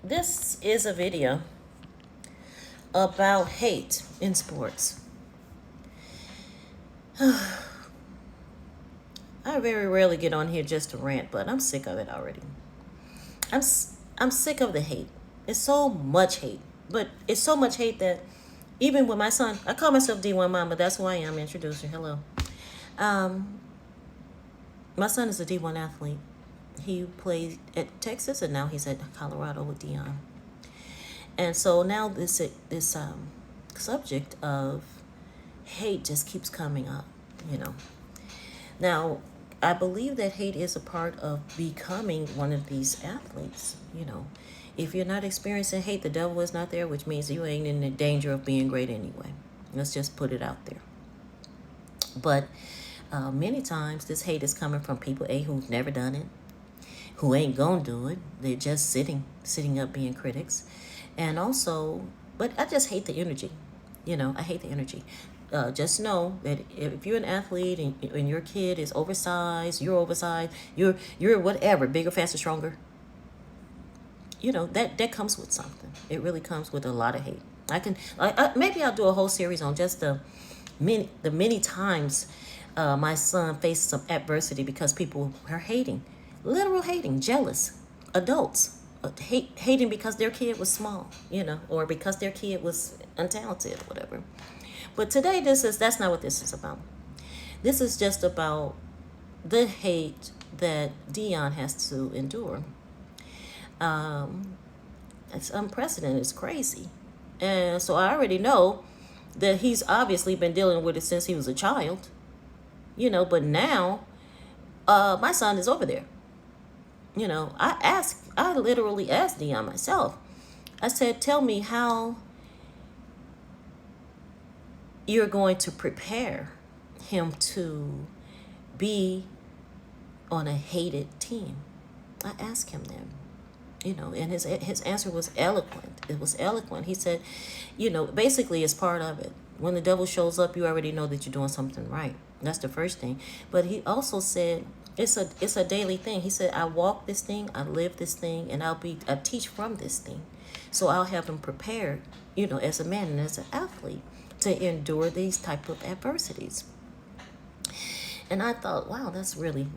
This is a video about hate in sports. I very rarely get on here just to rant, but I'm sick of it already. I'm sick of the hate. It's so much hate, but it's so much hate that even with my son, I call myself D1 Mom, but that's who I am. Introducing, hello. Um, my son is a D1 athlete. He played at Texas, and now he's at Colorado with Deion. And so now this subject of hate just keeps coming up, you know. Now, I believe that hate is a part of becoming one of these athletes, you know. If you're not experiencing hate, the devil is not there, which means you ain't in the danger of being great anyway. Let's just put it out there. But many times this hate is coming from people, who've never done it, who ain't gonna do it. They're just sitting up being critics. And also, but I just hate the energy. I hate the energy. Just know that if you're an athlete and your kid is oversized, you're oversized, you're whatever, bigger, faster, stronger, that comes with something. It really comes with a lot of hate. Maybe I'll do a whole series on just the many times my son faced some adversity because people are hating, literal hating, jealous adults. Hating because their kid was small, or because their kid was untalented, whatever. But today, that's not what this is about. This is just about the hate that Deion has to endure. It's unprecedented. It's crazy. And so I already know that he's obviously been dealing with it since he was a child, but now my son is over there. I literally asked Deion myself. I said, tell me how you're going to prepare him to be on a hated team. I asked him then, and his answer was eloquent. It was eloquent. He said, basically it's part of it. When the devil shows up, you already know that you're doing something right. That's the first thing. But he also said, it's a daily thing. He said, I walk this thing, I live this thing, and I teach from this thing. So I'll have him prepared, as a man and as an athlete to endure these type of adversities. And I thought, wow, that's really,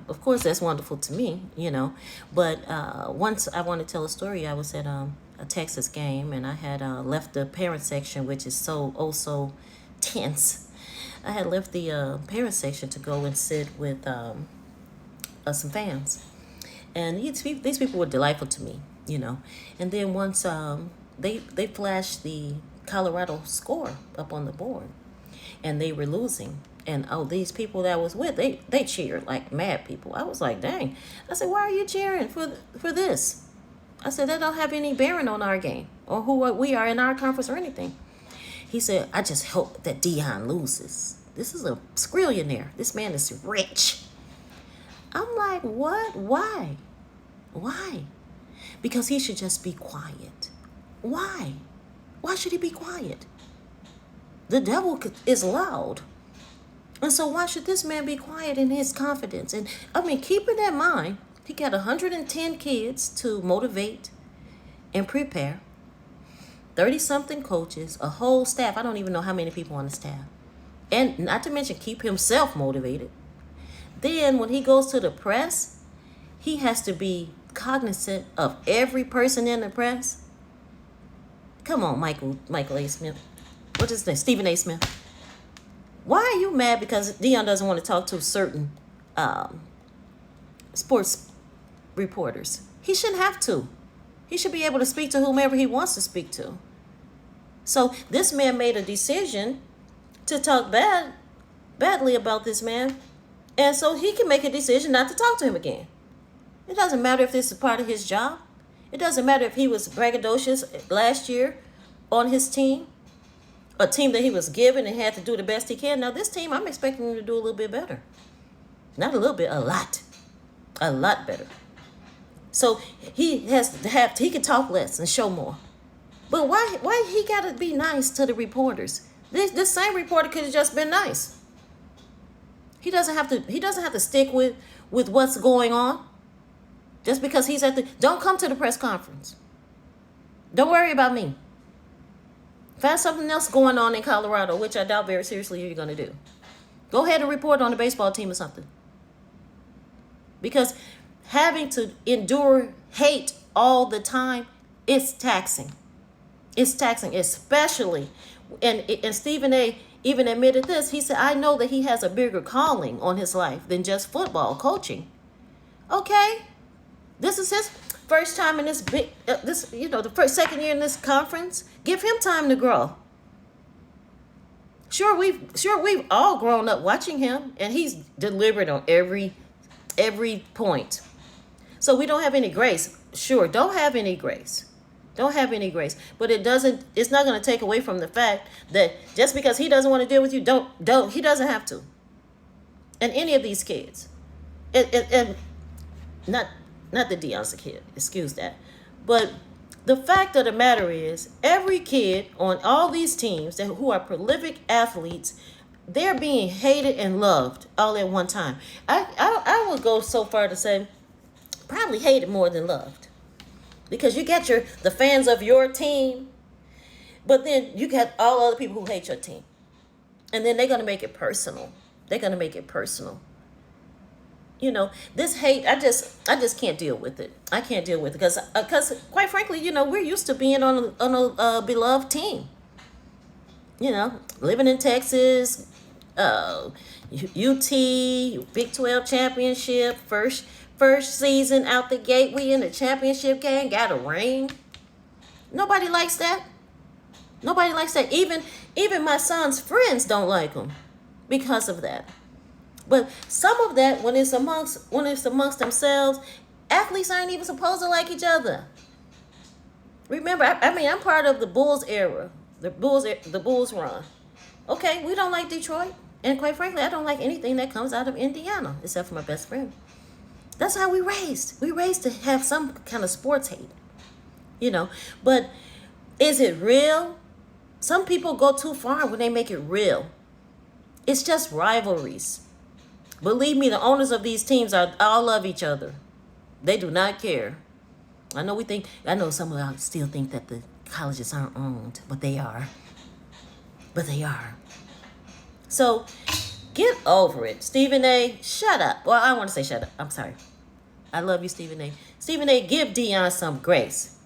of course that's wonderful to me, But once I want to tell a story, I was at a Texas game, and I had left the parent section, which is so tense. I had left the parent section to go and sit with some fans. And these people were delightful to me, And then once they flashed the Colorado score up on the board, and they were losing. And these people that I was with, they cheered like mad people. I was like, dang. I said, why are you cheering for this? I said, that don't have any bearing on our game or who we are in our conference or anything. He said, I just hope that Deion loses. This is a squillionaire. This man is rich. I'm like, what? Why? Because he should just be quiet. Why? Why should he be quiet? The devil is loud. And so why should this man be quiet in his confidence? And keep in that mind, he got 110 kids to motivate and prepare, 30-something coaches, a whole staff. I don't even know how many people on the staff. And not to mention keep himself motivated. Then when he goes to the press, he has to be cognizant of every person in the press. Come on, Michael A. Smith. What is that? Stephen A. Smith. Why are you mad because Deion doesn't want to talk to certain sports reporters? He shouldn't have to. He should be able to speak to whomever he wants to speak to. So this man made a decision to talk badly about this man. And so he can make a decision not to talk to him again. It doesn't matter if this is part of his job. It doesn't matter if he was braggadocious last year on his team, a team that he was given and had to do the best he can. Now this team, I'm expecting him to do a little bit better. Not a little bit, a lot better. So he can talk less and show more. But why he gotta be nice to the reporters? This same reporter could have just been nice. He doesn't have to stick with what's going on. Just because he's don't come to the press conference. Don't worry about me. Find something else going on in Colorado, which I doubt very seriously you're going to do. Go ahead and report on the baseball team or something. Because having to endure hate all the time, it's taxing. It's taxing, especially, and Stephen A. even admitted this. He said, I know that he has a bigger calling on his life than just football coaching. Okay, this is his first time in this big, the second year in this conference. Give him time to grow. Sure, we've all grown up watching him, and he's deliberate on every point. So we don't have any grace. Sure, don't have any grace. Don't have any grace. But it's not going to take away from the fact that just because he doesn't want to deal with you, he doesn't have to. And any of these kids. And not the Deion's a kid, excuse that. But the fact of the matter is, every kid on all these teams who are prolific athletes, they're being hated and loved all at one time. I would go so far to say probably hated more than loved. Because you got the fans of your team, but then you got all other people who hate your team. And then they're going to make it personal. This hate, I just can't deal with it. I can't deal with it because quite frankly, we're used to being on a beloved team. Living in Texas, UT, Big 12 championship, first season out the gate, we in the championship game, got a ring. Nobody likes that. Even my son's friends don't like him because of that. But some of that, when it's amongst themselves, athletes aren't even supposed to like each other. Remember, I'm part of the Bulls era, the Bulls run. Okay, we don't like Detroit, and quite frankly, I don't like anything that comes out of Indiana, except for my best friend. That's how we raised. We raised to have some kind of sports hate, But is it real? Some people go too far when they make it real. It's just rivalries. Believe me, the owners of these teams all love each other. They do not care. I know some of us still think that the colleges aren't owned, but they are. So get over it. Stephen A., shut up. Well, I want to say shut up. I'm sorry. I love you, Stephen A. Stephen A., give Deion some grace.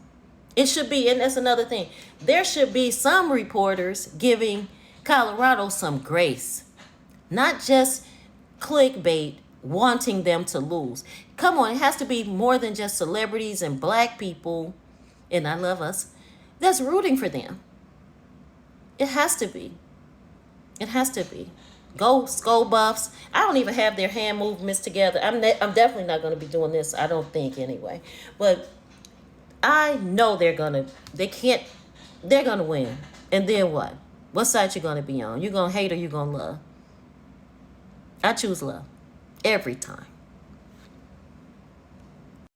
It should be, and that's another thing, there should be some reporters giving Colorado some grace. Not just clickbait wanting them to lose. Come on, it has to be more than just celebrities and black people, and I love us, that's rooting for them. It has to be. Go Skull Buffs. I don't even have their hand movements together. I'm definitely not going to be doing this. I don't think anyway. But I know they're going to win. And then what? What side you going to be on? You going to hate or you going to love? I choose love every time.